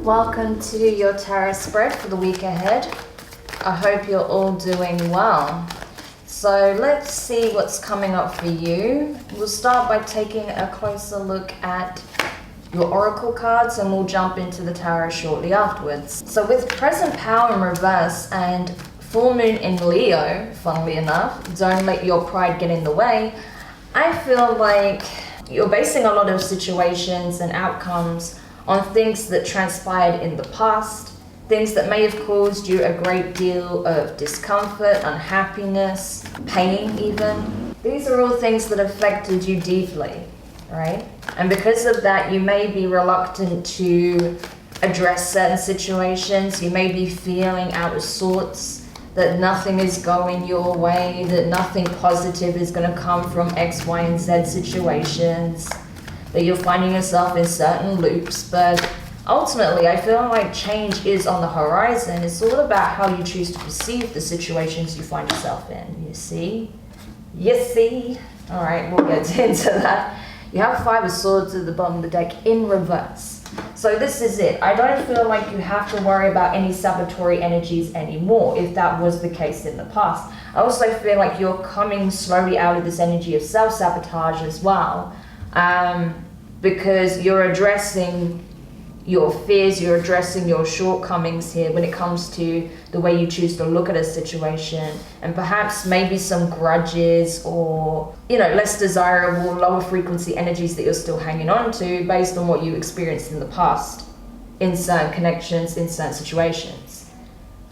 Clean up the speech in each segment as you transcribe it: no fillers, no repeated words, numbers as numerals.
Welcome to your tarot spread for the week ahead. I hope you're all doing well. So let's see what's coming up for you. We'll start by taking a closer look at your oracle cards and we'll jump into the tarot shortly afterwards. So with present power in reverse and full moon in Leo, funnily enough, don't let your pride get in the way, I feel like you're basing a lot of situations and outcomes on things that transpired in the past, things that may have caused you a great deal of discomfort, unhappiness, pain even. These are all things that affected you deeply, right? And because of that, you may be reluctant to address certain situations. You may be feeling out of sorts, that nothing is going your way, that nothing positive is going to come from X, Y, and Z situations, that you're finding yourself in certain loops. But ultimately, I feel like change is on the horizon. It's all about how you choose to perceive the situations you find yourself in. You see? All right, we'll get into that. You have 5 of Swords at the bottom of the deck in reverse. So this is it. I don't feel like you have to worry about any sabotory energies anymore, if that was the case in the past. I also feel like you're coming slowly out of this energy of self-sabotage as well, because you're addressing your fears, you're addressing your shortcomings here when it comes to the way you choose to look at a situation, and perhaps maybe some grudges or, less desirable, lower frequency energies that you're still hanging on to based on what you experienced in the past in certain connections, in certain situations.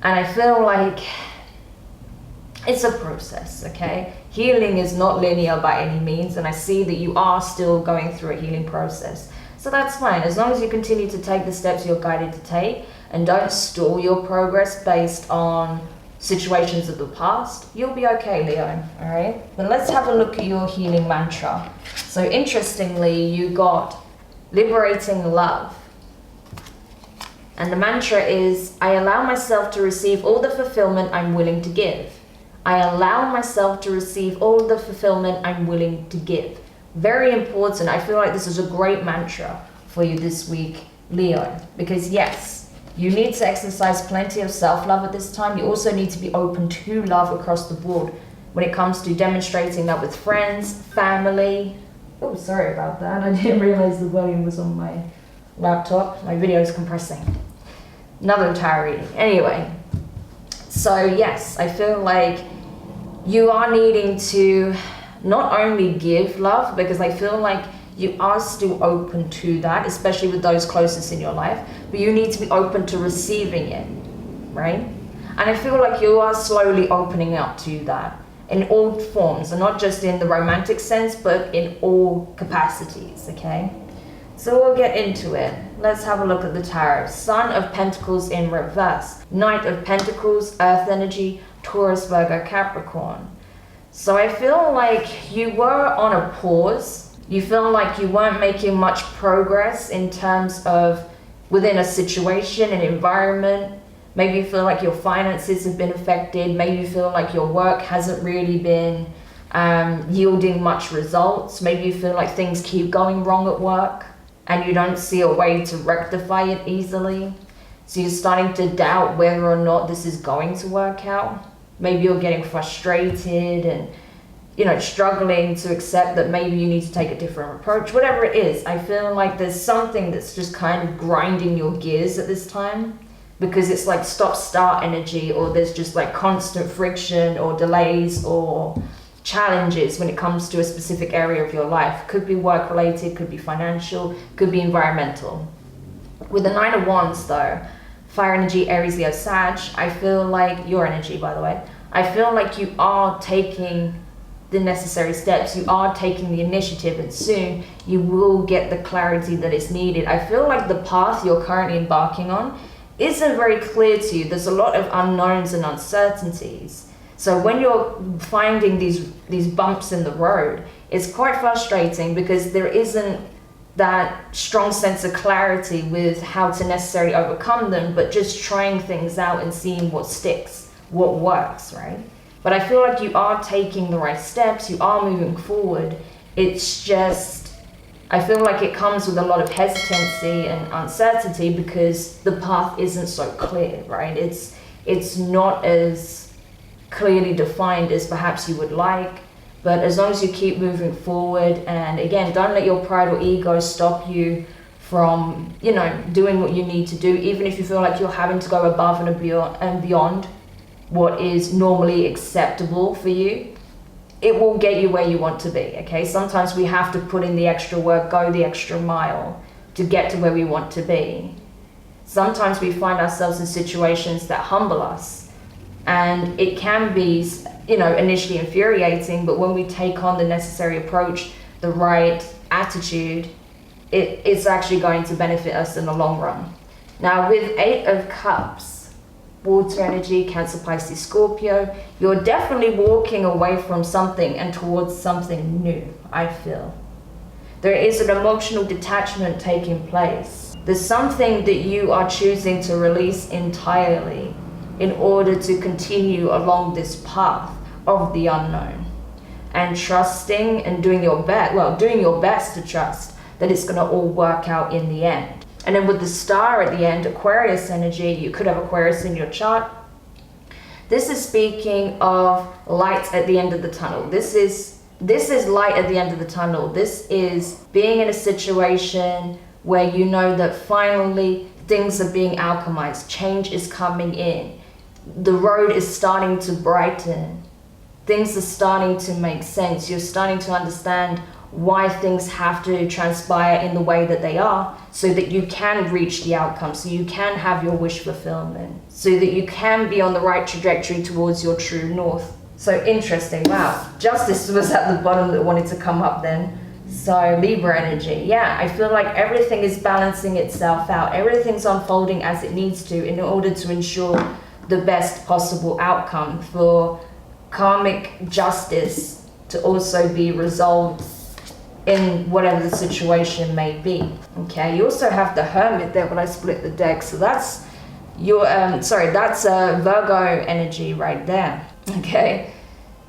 And I feel like it's a process, okay? Healing is not linear by any means, and I see that you are still going through a healing process. So that's fine, as long as you continue to take the steps you're guided to take and don't stall your progress based on situations of the past, you'll be okay, Leo, all right? But let's have a look at your healing mantra. So interestingly, you got liberating love. And the mantra is, I allow myself to receive all the fulfillment I'm willing to give. I allow myself to receive all the fulfillment I'm willing to give. Very important. I feel like this is a great mantra for you this week, Leo, because yes, you need to exercise plenty of self-love at this time. You also need to be open to love across the board when it comes to demonstrating that with friends, family. Oh, sorry about that. I didn't realize the volume was on my laptop. My video is compressing. Another tarot reading. Anyway, so yes, I feel like you are needing to not only give love, because I feel like you are still open to that, especially with those closest in your life, but you need to be open to receiving it, right? And I feel like you are slowly opening up to that in all forms, and not just in the romantic sense, but in all capacities, okay? So we'll get into it. Let's have a look at the tarot. Sun of Pentacles in reverse. Knight of Pentacles, Earth energy, Taurus, Virgo, Capricorn. So I feel like you were on a pause. You feel like you weren't making much progress in terms of within a situation, an environment. Maybe you feel like your finances have been affected. Maybe you feel like your work hasn't really been yielding much results. Maybe you feel like things keep going wrong at work and you don't see a way to rectify it easily. So you're starting to doubt whether or not this is going to work out. Maybe you're getting frustrated and, struggling to accept that maybe you need to take a different approach. Whatever it is, I feel like there's something that's just kind of grinding your gears at this time, because it's like stop-start energy, or there's just like constant friction or delays or challenges when it comes to a specific area of your life. Could be work-related, could be financial, could be environmental. With the 9 of Wands though, fire energy, Aries, Leo, Sag, I feel like, your energy by the way, I feel like you are taking the necessary steps, you are taking the initiative, and soon you will get the clarity that is needed. I feel like the path you're currently embarking on isn't very clear to you. There's a lot of unknowns and uncertainties. So when you're finding these bumps in the road, it's quite frustrating because there isn't that strong sense of clarity with how to necessarily overcome them, but just trying things out and seeing what sticks, what works, right? But I feel like you are taking the right steps, you are moving forward. It's just I feel like it comes with a lot of hesitancy and uncertainty because the path isn't so clear, right? It's not as clearly defined as perhaps you would like, but as long as you keep moving forward, and again, don't let your pride or ego stop you from, you know, doing what you need to do, even if you feel like you're having to go above and beyond what is normally acceptable for you. It will get you where you want to be, okay? Sometimes we have to put in the extra work, go the extra mile to get to where we want to be. Sometimes we find ourselves in situations that humble us, and it can be, you know, initially infuriating, but when we take on the necessary approach, the right attitude, it's actually going to benefit us in the long run. Now with 8 of Cups, water energy, Cancer, Pisces, Scorpio, you're definitely walking away from something and towards something new, I feel. There is an emotional detachment taking place. There's something that you are choosing to release entirely in order to continue along this path of the unknown, and trusting and doing your best to trust that it's going to all work out in the end. And then with the star at the end, Aquarius energy, you could have Aquarius in your chart. This is speaking of light at the end of the tunnel. This is light at the end of the tunnel. This is being in a situation where you know that finally things are being alchemized, change is coming in, the road is starting to brighten, things are starting to make sense, you're starting to understand why things have to transpire in the way that they are so that you can reach the outcome, so you can have your wish fulfillment, so that you can be on the right trajectory towards your true north. So interesting. Wow, Justice was at the bottom that wanted to come up then. So Libra energy, yeah, I feel like everything is balancing itself out, everything's unfolding as it needs to in order to ensure the best possible outcome for karmic justice to also be resolved in whatever the situation may be. Okay, you also have the Hermit there when I split the deck, so that's your that's Virgo energy right there. Okay,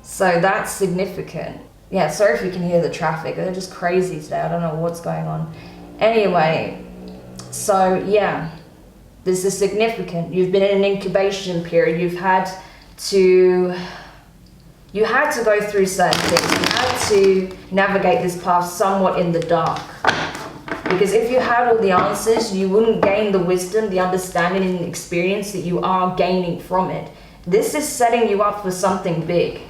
so that's significant. Yeah, sorry if you can hear the traffic, they're just crazy today, I don't know what's going on. Anyway, so yeah, this is significant. You've been in an incubation period, you had to go through certain things. You had to navigate this path somewhat in the dark. Because if you had all the answers, you wouldn't gain the wisdom, the understanding and experience that you are gaining from it. This is setting you up for something big,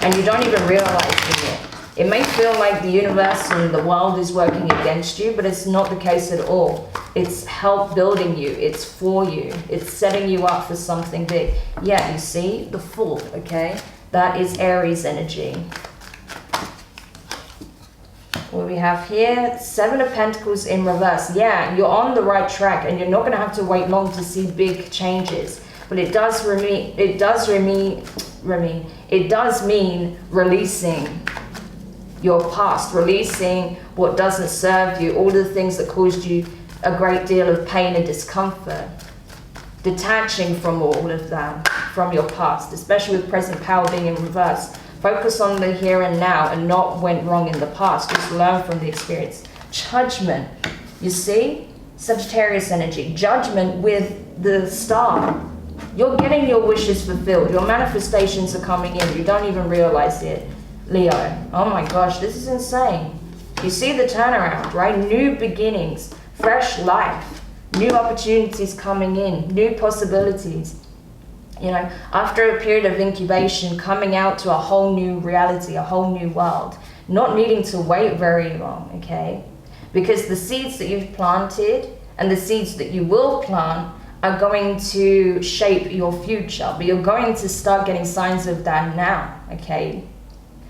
and you don't even realize it. It may feel like the universe and the world is working against you, but it's not the case at all. It's help building you, it's for you, it's setting you up for something big. Yeah, you see, the Fool, okay? That is Aries energy. What we have here, 7 of Pentacles in reverse. Yeah, you're on the right track and you're not going to have to wait long to see big changes. But it does mean releasing your past, releasing what doesn't serve you, all the things that caused you a great deal of pain and discomfort. Detaching from all of that, from your past, especially with present power being in reverse. Focus on the here and now and not what went wrong in the past. Just learn from the experience. Judgment. You see? Sagittarius energy. Judgment with the star. You're getting your wishes fulfilled. Your manifestations are coming in. You don't even realize it. Leo. Oh my gosh, this is insane. You see the turnaround, right? New beginnings. Fresh life. New opportunities coming in. New possibilities. You know, after a period of incubation, coming out to a whole new reality, a whole new world, not needing to wait very long, okay? Because the seeds that you've planted and the seeds that you will plant are going to shape your future, but you're going to start getting signs of that now, okay?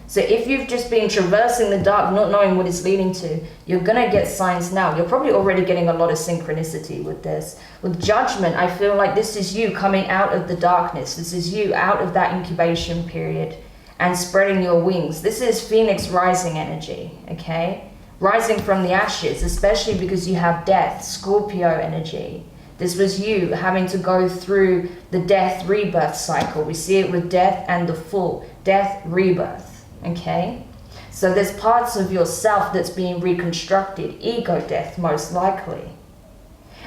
So if you've just been traversing the dark, not knowing what it's leading to, you're gonna get signs now. You're probably already getting a lot of synchronicity with this. With Judgment, I feel like this is you coming out of the darkness. This is you out of that incubation period and spreading your wings. This is Phoenix rising energy, okay? Rising from the ashes, especially because you have Death, Scorpio energy. This was you having to go through the death rebirth cycle. We see it with Death and the Fool, death rebirth. Okay, So there's parts of yourself that's being reconstructed, ego death most likely.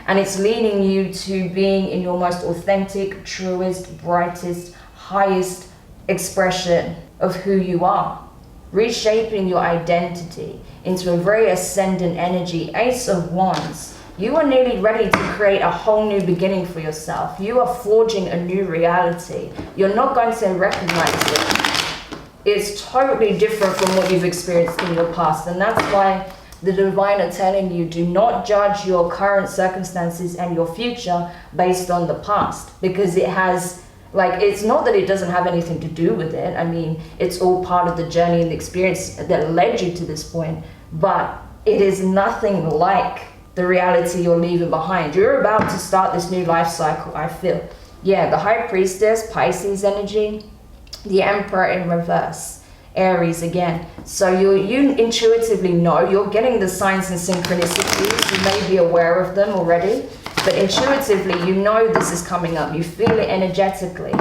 And it's leading you to being in your most authentic, truest, brightest, highest expression of who you are. Reshaping your identity into a very ascendant energy. Ace of Wands. You are nearly ready to create a whole new beginning for yourself. You are forging a new reality. You're not going to recognize it. It's totally different from what you've experienced in your past. And that's why the divine are telling you, do not judge your current circumstances and your future based on the past. Because it has, like, it's not that it doesn't have anything to do with it. I mean, it's all part of the journey and the experience that led you to this point. But it is nothing like the reality you're leaving behind. You're about to start this new life cycle, I feel. Yeah, the High Priestess, Pisces energy, the Emperor in reverse, Aries again. So you intuitively know, you're getting the signs and synchronicities. You may be aware of them already, but intuitively you know this is coming up. You feel it energetically.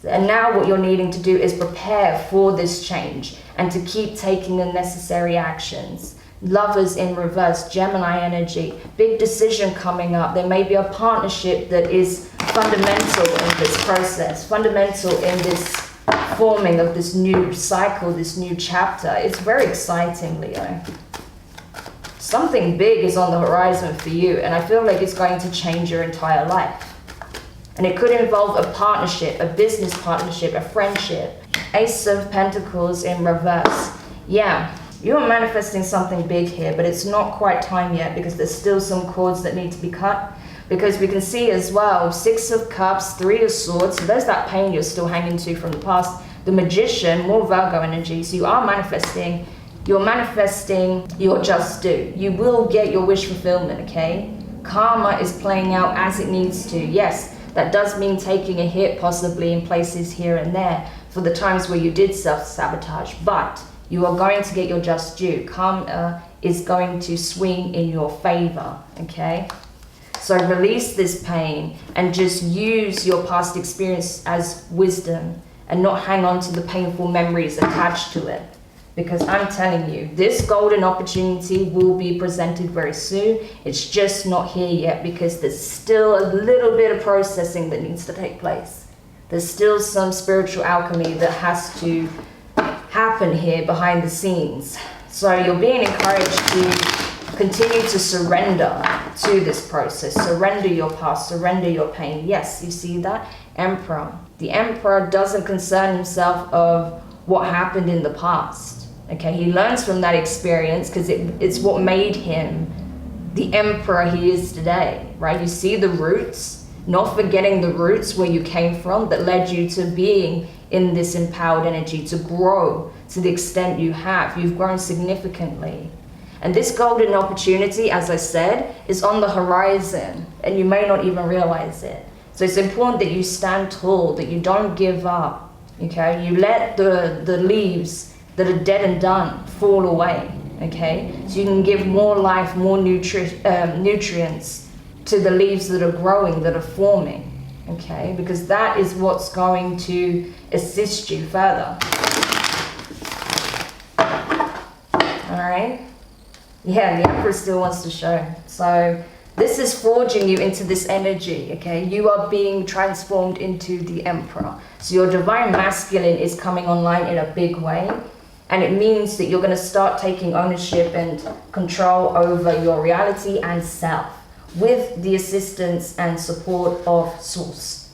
And now what you're needing to do is prepare for this change and to keep taking the necessary actions. Lovers in reverse, Gemini energy, big decision coming up. There may be a partnership that is fundamental in this process, fundamental in this forming of this new cycle, this new chapter. It's very exciting, Leo. Something big is on the horizon for you, and I feel like it's going to change your entire life. And it could involve a partnership, a business partnership, a friendship. Ace of Pentacles in reverse. Yeah, you're manifesting something big here, but it's not quite time yet because there's still some cords that need to be cut. Because we can see as well, 6 of Cups, 3 of Swords. So there's that pain you're still hanging to from the past. The Magician, more Virgo energy. So you are manifesting. You're manifesting your just due. You will get your wish fulfillment, okay? Karma is playing out as it needs to. Yes, that does mean taking a hit possibly in places here and there for the times where you did self-sabotage. But you are going to get your just due. Karma is going to swing in your favor, okay? So release this pain and just use your past experience as wisdom and not hang on to the painful memories attached to it. Because I'm telling you, this golden opportunity will be presented very soon. It's just not here yet because there's still a little bit of processing that needs to take place. There's still some spiritual alchemy that has to happen here behind the scenes. So you're being encouraged to continue to surrender to this process. Surrender your past, surrender your pain. Yes, you see that? Emperor. The Emperor doesn't concern himself of what happened in the past. Okay, he learns from that experience because it's what made him the Emperor he is today, right? You see the roots, not forgetting the roots where you came from that led you to being in this empowered energy, to grow to the extent you have. You've grown significantly. And this golden opportunity, as I said, is on the horizon and you may not even realize it. So it's important that you stand tall, that you don't give up, okay? You let the leaves that are dead and done fall away, okay? So you can give more life, more nutrients to the leaves that are growing, that are forming, okay? Because that is what's going to assist you further. All right? Yeah, the Emperor still wants to show. So this is forging you into this energy, okay? You are being transformed into the Emperor. So your divine masculine is coming online in a big way. And it means that you're going to start taking ownership and control over your reality and self with the assistance and support of Source.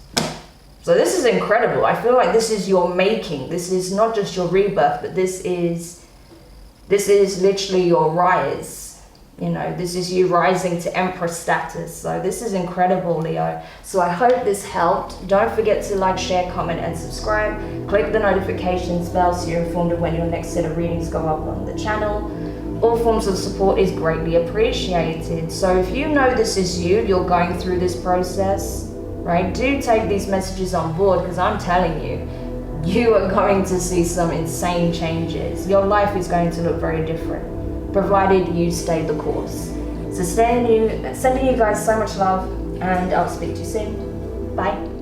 So this is incredible. I feel like this is your making. This is not just your rebirth, but this is literally your rise. You know, this is you rising to Emperor status. So this is incredible, Leo. So I hope this helped. Don't forget to like, share, comment, and subscribe. Click the notifications bell so you're informed of when your next set of readings go up on the channel. All forms of support is greatly appreciated. So if you know this is you're going through this process, right? Do take these messages on board because I'm telling you, you are going to see some insane changes. Your life is going to look very different, provided you stay the course. So sending you guys so much love, and I'll speak to you soon. Bye.